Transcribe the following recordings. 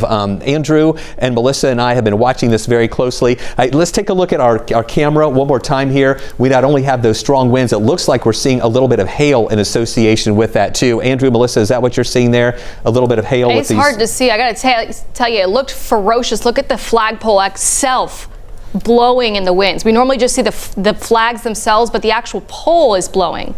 Andrew and Melissa and I have been watching this very closely. Let's take a look at our camera one more time here. We not only have those strong winds, it looks like we're seeing a little bit of hail in association with that too. Andrew, Melissa, is that what you're seeing there? A little bit of hail? It's hard to see. I got to tell you, it looked ferocious. Look at the flagpole itself blowing in the winds. We normally just see the flags themselves, but the actual pole is blowing.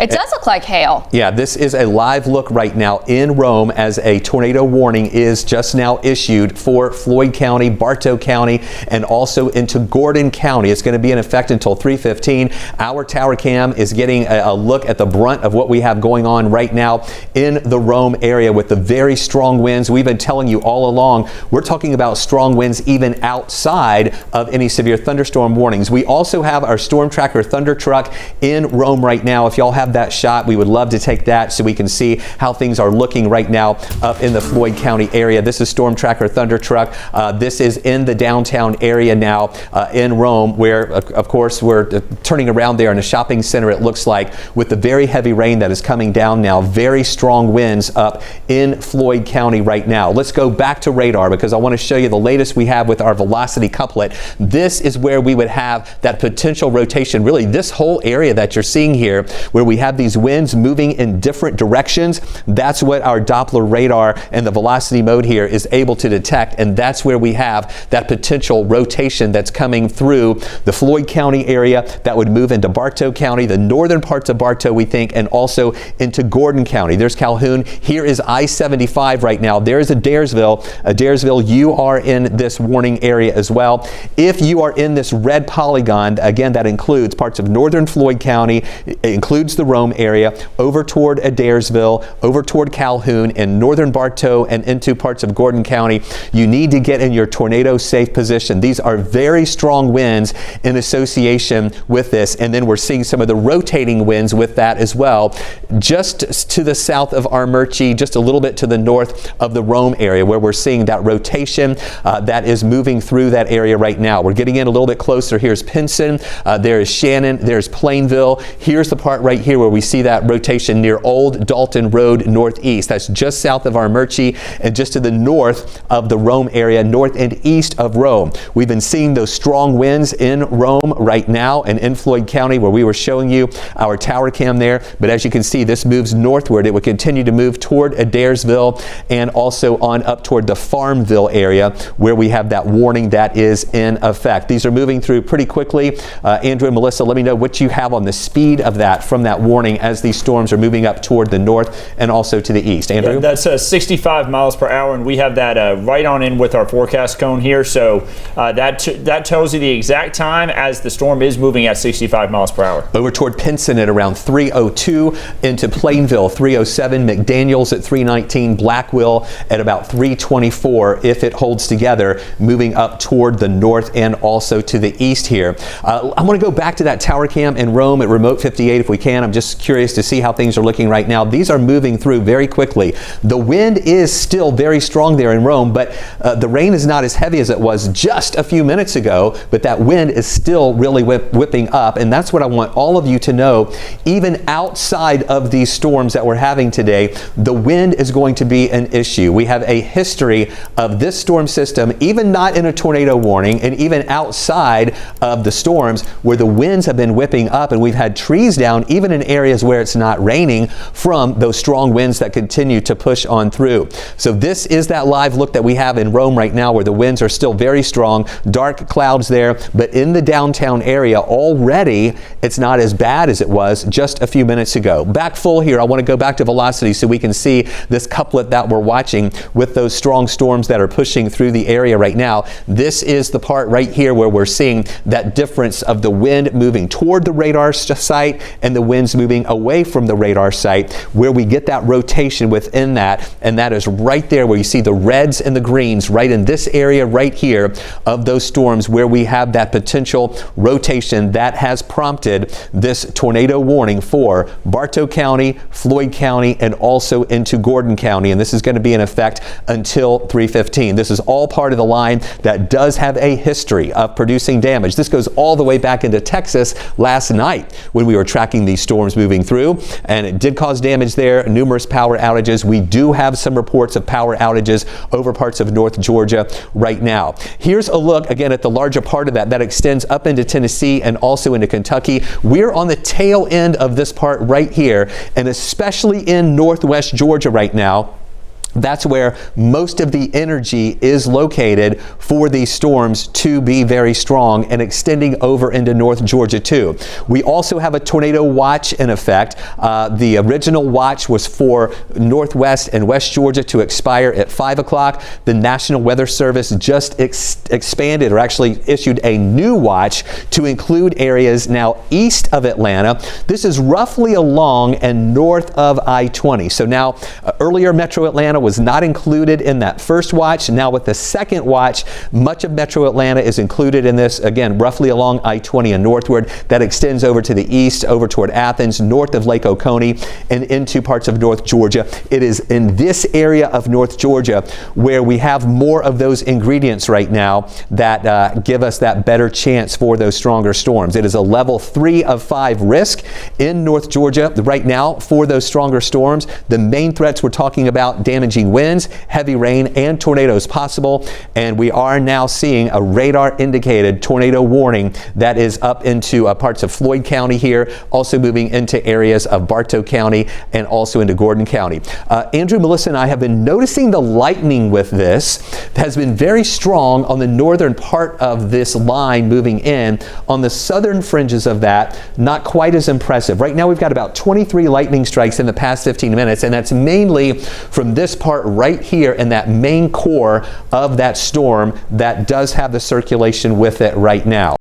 It does look like hail. Yeah, this is a live look right now in Rome as a tornado warning is just now issued for Floyd County, Bartow County, and also into Gordon County. It's going to be in effect until 3:15. Our tower cam is getting a look at the brunt of what we have going on right now in the Rome area with the very strong winds. We've been telling you all along, we're talking about strong winds even outside of any severe thunderstorm warnings. We also have our storm tracker thunder truck in Rome right now. If y'all have that shot, we would love to take that so we can see how things are looking right now up in the Floyd County area. This is Storm Tracker Thunder Truck. This is in the downtown area now in Rome, where of course we're turning around there in a shopping center, it looks like, with the very heavy rain that is coming down now. Very strong winds up in Floyd County right now. Let's go back to radar because I want to show you the latest we have with our velocity couplet. This is where we would have that potential rotation. Really, this whole area that you're seeing here, where we have these winds moving in different directions, that's what our Doppler radar and the velocity mode here is able to detect, and that's where we have that potential rotation that's coming through the Floyd County area that would move into Bartow County, the northern parts of Bartow we think, and also into Gordon County. There's Calhoun. Here is I-75 right now. There's Adairsville. Adairsville, you are in this warning area as well. If you are in this red polygon, again, that includes parts of northern Floyd County, it includes the Rome area, over toward Adairsville, over toward Calhoun, and northern Bartow, and into parts of Gordon County. You need to get in your tornado safe position. These are very strong winds in association with this, and then we're seeing some of the rotating winds with that as well, just to the south of Armurchie, just a little bit to the north of the Rome area, where we're seeing that rotation that is moving through that area right now. We're getting in a little bit closer. Here's Pinson, there is Shannon, there's Plainville. Here's the part right here where we see that rotation near Old Dalton Road northeast. That's just south of Armurchie and just to the north of the Rome area, north and east of Rome. We've been seeing those strong winds in Rome right now and in Floyd County, where we were showing you our tower cam there. But as you can see, this moves northward. It would continue to move toward Adairsville and also on up toward the Farmville area, where we have that warning that is in effect. These are moving through pretty quickly. Andrew and Melissa, let me know what you have on the speed of that from that warning as these storms are moving up toward the north and also to the east. Andrew? Yeah, that's 65 miles per hour, and we have that right on in with our forecast cone here. So that tells you the exact time as the storm is moving at 65 miles per hour. Over toward Pinson at around 3:02, into Plainville 3:07, McDaniels at 3:19, Blackwell at about 3:24 if it holds together, moving up toward the north and also to the east here. I want to go back to that tower cam in Rome at remote 58 if we can. I'm just curious to see how things are looking right now. These are moving through very quickly. The wind is still very strong there in Rome, but the rain is not as heavy as it was just a few minutes ago, but that wind is still really whipping up, and that's what I want all of you to know. Even outside of these storms that we're having today, the wind is going to be an issue. We have a history of this storm system, even not in a tornado warning, and even outside of the storms, where the winds have been whipping up, and we've had trees down even in areas where it's not raining from those strong winds that continue to push on through. So this is that live look that we have in Rome right now, where the winds are still very strong, dark clouds there, but in the downtown area already it's not as bad as it was just a few minutes ago. Back full here, I want to go back to velocity so we can see this couplet that we're watching with those strong storms that are pushing through the area right now. This is the part right here where we're seeing that difference of the wind moving toward the radar site and the winds moving away from the radar site, where we get that rotation within that, and that is right there where you see the reds and the greens right in this area right here of those storms, where we have that potential rotation that has prompted this tornado warning for Bartow County, Floyd County, and also into Gordon County, and this is going to be in effect until 3:15. This is all part of the line that does have a history of producing damage. This goes all the way back into Texas last night when we were tracking these storms. storms moving through, and it did cause damage there, numerous power outages. We do have some reports of power outages over parts of North Georgia right now. Here's a look again at the larger part of that extends up into Tennessee and also into Kentucky. We're on the tail end of this part right here, and especially in northwest Georgia right now. That's where most of the energy is located for these storms to be very strong and extending over into North Georgia too. We also have a tornado watch in effect. The original watch was for Northwest and West Georgia to expire at 5 o'clock. The National Weather Service just expanded, or actually issued a new watch to include areas now east of Atlanta. This is roughly along and north of I-20. So now earlier Metro Atlanta was not included in that first watch. Now with the second watch, much of Metro Atlanta is included in this, again, roughly along I-20 and northward. That extends over to the east, over toward Athens, north of Lake Oconee, and into parts of North Georgia. It is in this area of North Georgia where we have more of those ingredients right now that give us that better chance for those stronger storms. It is a level 3 of 5 risk in North Georgia right now for those stronger storms. The main threats we're talking about: damaging winds, heavy rain, and tornadoes possible. And we are now seeing a radar indicated tornado warning that is up into parts of Floyd County here, also moving into areas of Bartow County and also into Gordon County. Andrew, Melissa, and I have been noticing the lightning with this has been very strong on the northern part of this line moving in. On the southern fringes of that, not quite as impressive. Right now we've got about 23 lightning strikes in the past 15 minutes, and that's mainly from this part right here in that main core of that storm that does have the circulation with it right now.